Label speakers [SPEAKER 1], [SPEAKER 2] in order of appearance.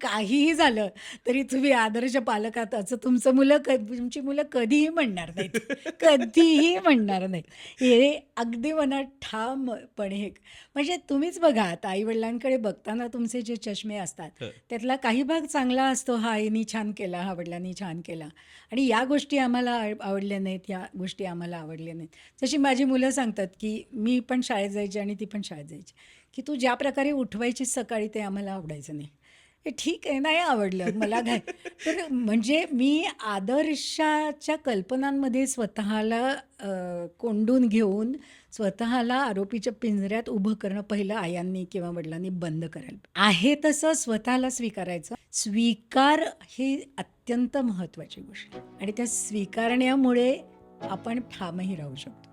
[SPEAKER 1] काहीही झालं तरी तुम्ही आदर्श पालक आहात असं तुमची मुलं कधीही म्हणणार नाहीत. कधीही म्हणणार नाहीत. हे अगदी मनात ठामपणे म्हणजे तुम्हीच बघा आता आई-वडिलांकडे बघताना तुमचे जे चष्मे असतात,
[SPEAKER 2] हं.
[SPEAKER 1] त्यातला काही भाग चांगला असतो, "हा आईनी छान केला, हा वडिलांनी छान केला." आणि या गोष्टी आम्हाला आवडल्या नाहीत, या गोष्टी आम्हाला आवडल्या नाहीत. जशी माझी मुलं सांगतात, की मी पण शाळेत जायची आणि ती पण शाळेत जायची, की "तू ज्या प्रकारे उठवायचीस सकाळी ते आम्हाला आवडायचं नाही." हे ठीक आहे, नाही आवडलं मला काय. तर म्हणजे मी आदर्शाच्या कल्पनांमध्ये स्वतःला कोंडून घेऊन स्वतःला आरोपीच्या पिंजऱ्यात उभं करणं पहिलं आयांनी किंवा वडिलांनी बंद करायला आहे तसं स्वतःला स्वीकारायचं. स्वीकार ही अत्यंत महत्त्वाची गोष्ट आहे आणि त्या स्वीकारण्यामुळे आपण ठामही राहू शकतो.